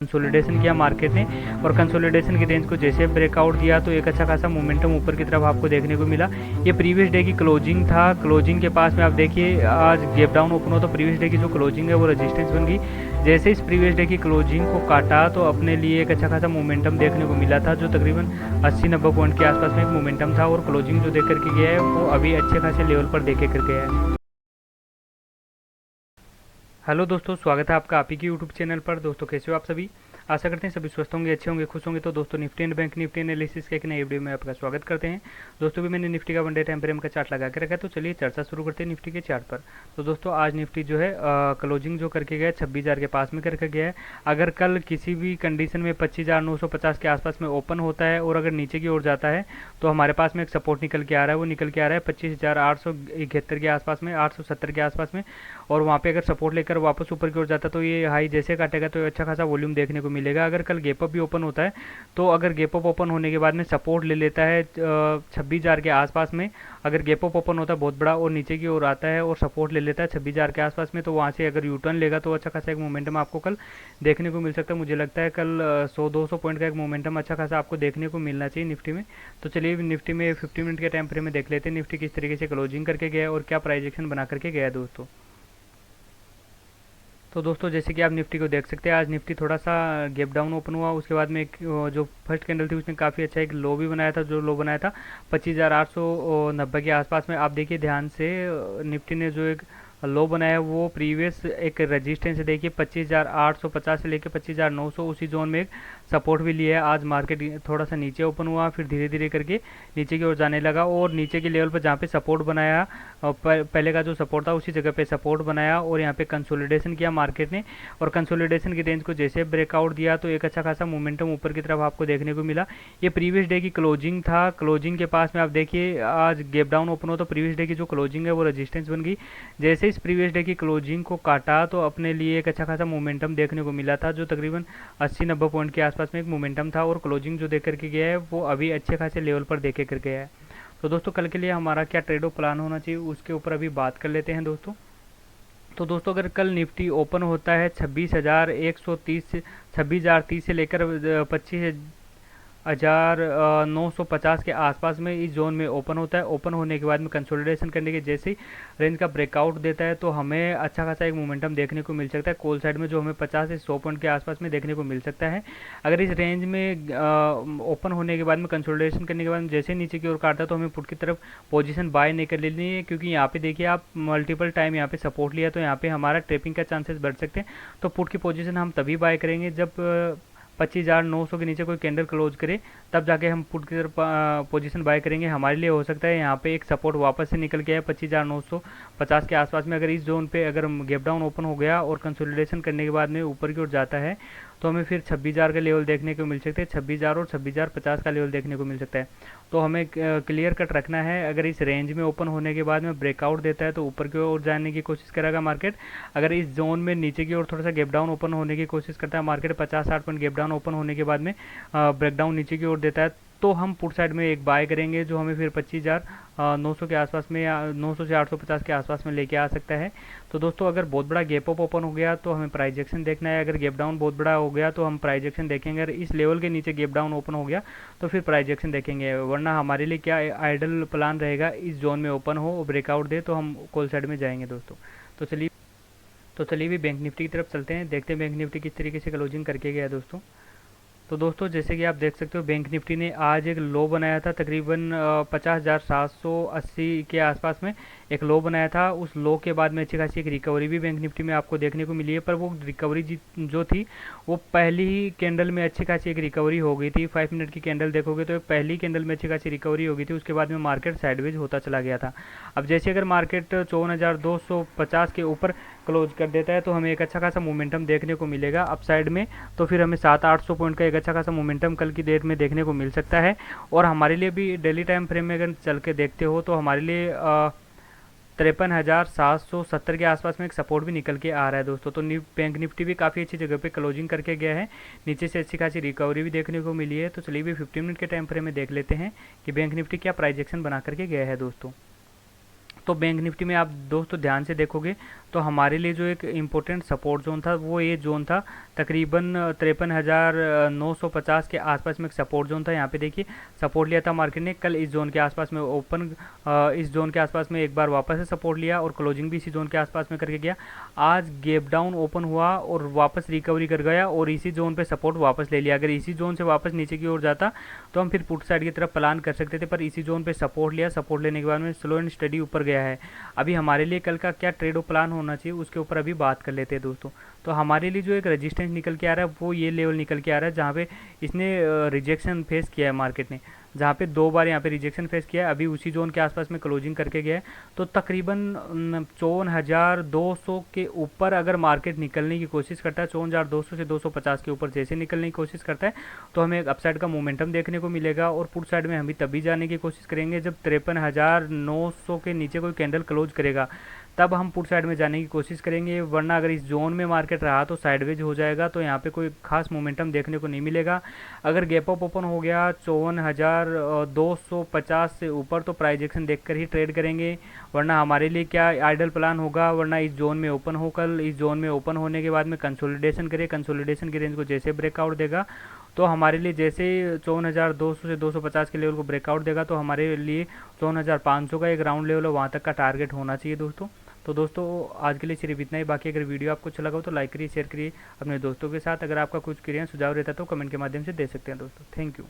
Consolidation किया market ने और कंसोलिडेशन की रेंज को जैसे ब्रेकआउट दिया तो एक अच्छा खासा मोमेंटम ऊपर की तरफ आपको देखने को मिला। ये प्रीवियस डे की क्लोजिंग था। क्लोजिंग के पास में आप देखिए आज गैप डाउन ओपन हो तो प्रीवियस डे की जो क्लोजिंग है वो रेजिस्टेंस बन गई। जैसे इस प्रीवियस डे की क्लोजिंग को काटा तो अपने लिए एक अच्छा खासा मोमेंटम देखने को मिला था, जो तकरीबन 80-90 पॉइंट के आसपास में एक मोमेंटम था और क्लोजिंग जो देख करके गया है वो अभी अच्छे खासे लेवल पर देखे कर गया है। हेलो दोस्तों, स्वागत है आपका आप ही की यूट्यूब चैनल पर। दोस्तों कैसे हो आप सभी? आशा करते हैं सभी स्वस्थ होंगे, अच्छे होंगे, खुश होंगे। तो दोस्तों Nifty and bank Nifty analysis के एक नए वीडियो में आपका स्वागत करते हैं। दोस्तों भी मैंने निफ्टी का वन डे टाइम फ्रेम का चार्ट लगा के रखा है, तो चलिए चर्चा शुरू करते हैं निफ्टी के चार्ट पर। तो दोस्तों आज निफ्टी जो है क्लोजिंग जो करके गया 26,000 के पास में करके गया है। अगर कल किसी भी कंडीशन में 25,950 के आसपास में ओपन होता है और अगर नीचे की ओर जाता है तो हमारे पास में एक सपोर्ट निकल के आ रहा है। वो निकल के आ रहा है 25,871 के आसपास में, 870 के आसपास में। और वहाँ पे अगर सपोर्ट लेकर वापस ऊपर की ओर जाता तो ये हाई जैसे काटेगा तो अच्छा खासा वॉल्यूम देखने को मिलेगा। अगर कल गैप अप भी ओपन होता है तो अगर गैप अप ओपन होने के बाद में सपोर्ट ले लेता है 26,000 के आसपास में, अगर गैप अप ओपन होता है बहुत बड़ा और नीचे की ओर आता है और सपोर्ट ले लेता है 26,000 के आसपास में, तो वहाँ से अगर यूटर्न लेगा तो अच्छा खासा एक मोमेंटम आपको कल देखने को मिल सकता है। मुझे लगता है कल 100-200 पॉइंट का एक मोमेंटम अच्छा खासा आपको देखने को मिलना चाहिए निफ्टी में। तो चलिए निफ्टी में 50 मिनट के टाइम फ्रेम में देख लेते हैं निफ्टी किस तरीके से क्लोजिंग करके गया और क्या प्राइजेक्शन बना करके गया दोस्तों। तो दोस्तों जैसे कि आप निफ्टी को देख सकते हैं, आज निफ्टी थोड़ा सा गैप डाउन ओपन हुआ। उसके बाद में एक जो फर्स्ट कैंडल थी उसने काफ़ी अच्छा एक लो भी बनाया था। जो लो बनाया था 25,890 के आसपास में। आप देखिए ध्यान से निफ्टी ने जो एक लो बनाया वो प्रीवियस एक रेजिस्टेंस है, देखिए 25,850 से लेकर 25,900 उसी जोन में एक सपोर्ट भी लिया है। आज मार्केट थोड़ा सा नीचे ओपन हुआ, फिर धीरे धीरे करके नीचे की ओर जाने लगा और नीचे के लेवल पर जहाँ पे सपोर्ट बनाया पहले का जो सपोर्ट था उसी जगह पे सपोर्ट बनाया और यहाँ पे कंसोलिडेशन किया मार्केट ने। और कंसोलिडेशन की रेंज को जैसे ब्रेकआउट दिया तो एक अच्छा खासा मोमेंटम ऊपर की तरफ आपको देखने को मिला। ये प्रीवियस डे की क्लोजिंग था। क्लोजिंग के पास में आप देखिए आज गैप डाउन ओपन हो तो प्रीवियस डे की जो क्लोजिंग है वो रेजिस्टेंस बन गई। जैसे इस प्रीवियस डे की क्लोजिंग को काटा तो अपने लिए एक अच्छा खासा मोमेंटम देखने को मिला था, जो तकरीबन 80-90 पॉइंट के आसपास में एक मोमेंटम था और क्लोजिंग जो देख करके गया है वो अभी अच्छे खासे लेवल पर देखे कर गया है। तो दोस्तों कल के लिए हमारा क्या ट्रेड ऑफ प्लान होना चाहिए उसके ऊपर अभी बात कर लेते हैं दोस्तों। तो दोस्तों अगर कल निफ्टी ओपन होता है 26,130 से 26,030 से लेकर 25,950 के आसपास में इस जोन में ओपन होता है। ओपन होने के बाद में कंसोलिडेशन करने के जैसे ही रेंज का ब्रेकआउट देता है तो हमें अच्छा खासा एक मोमेंटम देखने को मिल सकता है कॉल साइड में, जो हमें 50 से 100 पॉइंट के आसपास में देखने को मिल सकता है। अगर इस रेंज में ओपन होने के बाद में कंसोलिडेशन करने के बाद में जैसे नीचे की ओर काटता है तो हमें पुट की तरफ पोजीशन बाय नहीं कर लेनी है, क्योंकि यहाँ पे देखिए आप मल्टीपल टाइम यहाँ पे सपोर्ट लिया तो यहाँ पे हमारा ट्रेपिंग का चांसेस बढ़ सकते हैं। तो पुट की पोजीशन हम तभी बाय करेंगे जब 25,900 के नीचे कोई कैंडल क्लोज करे, तब जाके हम पुट की तरफ पोजीशन बाय करेंगे। हमारे लिए हो सकता है यहाँ पे एक सपोर्ट वापस से निकल के आए 25,950 के आसपास में। अगर इस जोन पे अगर गैप डाउन ओपन हो गया और कंसोलिडेशन करने के बाद में ऊपर की ओर जाता है तो हमें फिर 26,000 का लेवल देखने को मिल सकते हैं। 26,000 और 26,050 का लेवल देखने को मिल सकता है। तो हमें क्लियर कट रखना है, अगर इस रेंज में ओपन होने के बाद में ब्रेकआउट देता है तो ऊपर की ओर जाने की कोशिश करेगा मार्केट। अगर इस जोन में नीचे की ओर थोड़ा सा गैप डाउन ओपन होने की कोशिश करता है market, 50-60 point gap down open होने के बाद में ब्रेकडाउन नीचे की ओर देता है तो हम पुट साइड में एक बाय करेंगे, जो हमें फिर 25,900 के आसपास में या 900 से 850 के आसपास में लेके आ सकता है। तो दोस्तों अगर बहुत बड़ा गैप अप ओपन हो गया तो हमें प्राइजेक्शन देखना है। अगर गैप डाउन बहुत बड़ा हो गया तो हम प्राइजेक्शन देखेंगे। अगर इस लेवल के नीचे गैप डाउन ओपन हो गया तो फिर प्राइजेक्शन देखेंगे, वरना हमारे लिए क्या आइडल प्लान रहेगा, इस जोन में ओपन हो ब्रेकआउट दे तो हम कॉल साइड में जाएंगे दोस्तों। तो चलिए भी बैंक निफ्टी की तरफ चलते हैं, देखते हैं बैंक निफ्टी किस तरीके से क्लोजिंग करके गया दोस्तों। तो दोस्तों जैसे कि आप देख सकते हो बैंक निफ्टी ने आज एक लो बनाया था तकरीबन 50,780 के आसपास में एक लो बनाया था। उस लो के बाद में अच्छी खासी एक रिकवरी भी बैंक निफ्टी में आपको देखने को मिली है, पर वो रिकवरी जो थी वो पहली ही कैंडल में अच्छी खासी एक रिकवरी हो गई थी। 5 मिनट की कैंडल देखोगे तो पहली कैंडल में अच्छी खासी रिकवरी हो गई थी, उसके बाद में मार्केट साइडवेज होता चला गया था। अब जैसे अगर मार्केट 54,250 के ऊपर क्लोज कर देता है तो हमें एक अच्छा खासा मोमेंटम देखने को मिलेगा अपसाइड में। तो फिर हमें 700-800 पॉइंट का एक अच्छा खासा मोमेंटम कल की डेट में देखने को मिल सकता है। और हमारे लिए भी डेली टाइम फ्रेम में अगर चल के देखते हो तो हमारे लिए 53,770 के आसपास में एक सपोर्ट भी निकल के आ रहा है दोस्तों। तो बैंक निफ्टी भी काफ़ी अच्छी जगह पे क्लोजिंग करके गया है, नीचे से अच्छी खासी रिकवरी भी देखने को मिली है। तो चलिए भी 15 मिनट के टाइम फ्रेम में देख लेते हैं कि बैंक निफ्टी क्या प्राइजेक्शन बना करके गया है दोस्तों। तो बैंक निफ्टी में आप दोस्तों ध्यान से देखोगे तो हमारे लिए जो एक इम्पोर्टेंट सपोर्ट जोन था वो ये जोन था तकरीबन 53,950 के आसपास में एक सपोर्ट जोन था। यहाँ पे देखिए सपोर्ट लिया था मार्केट ने कल, इस जोन के आसपास में ओपन, इस जोन के आसपास में एक बार वापस से सपोर्ट लिया और क्लोजिंग भी इसी जोन के आसपास में करके गया। आज गैप डाउन ओपन हुआ और वापस रिकवरी कर गया और इसी जोन पे सपोर्ट वापस ले लिया। अगर इसी जोन से वापस नीचे की ओर जाता तो हम फिर पुट साइड की तरफ प्लान कर सकते थे, पर इसी जोन पे सपोर्ट लिया, सपोर्ट लेने के बाद में स्लो एंड स्टडी ऊपर गया है। अभी हमारे लिए कल का क्या ट्रेड प्लान होना चाहिए उसके ऊपर अभी बात कर लेते हैं दोस्तों। तो हमारे लिए जो एक रेजिस्टेंस निकल के आ रहा है वो ये लेवल निकल के आ रहा है जहाँ पे इसने रिजेक्शन फेस किया है मार्केट ने, जहाँ पे 2 बार यहाँ पे रिजेक्शन फेस किया है। अभी उसी जोन के आसपास में क्लोजिंग करके गया है। तो तकरीबन 54,200 के ऊपर अगर मार्केट निकलने की कोशिश करता है, 54,200 से 250 के ऊपर जैसे निकलने की कोशिश करता है तो हमें एक अपसाइड का मोमेंटम देखने को मिलेगा। और पुट साइड में हम भी तभी जाने की कोशिश करेंगे जब 53,900 के नीचे कोई कैंडल क्लोज करेगा, तब हम पुट साइड में जाने की कोशिश करेंगे। वरना अगर इस जोन में मार्केट रहा तो साइडवेज हो जाएगा, तो यहाँ पे कोई खास मोमेंटम देखने को नहीं मिलेगा। अगर गैप अप ओपन हो गया 54,250 से ऊपर तो प्राइस एक्शन देखकर ही ट्रेड करेंगे। वरना हमारे लिए क्या आइडल प्लान होगा, वरना इस जोन में ओपन हो, कल इस जोन में ओपन होने के बाद में कंसोलिडेशन करे, कंसोलिडेशन की रेंज को जैसे ब्रेकआउट देगा तो हमारे लिए जैसे 54,200 से 250 के लेवल को ब्रेकआउट देगा तो हमारे लिए 54,500 का एक राउंड लेवल है, वहाँ तक का टारगेट होना चाहिए दोस्तों। तो दोस्तों आज के लिए सिर्फ इतना ही। बाकी अगर वीडियो आपको अच्छा लगा हो तो लाइक करिए, शेयर करिए अपने दोस्तों के साथ। अगर आपका कुछ क्रिया सुझाव रहता है तो कमेंट के माध्यम से दे सकते हैं दोस्तों। Thank you.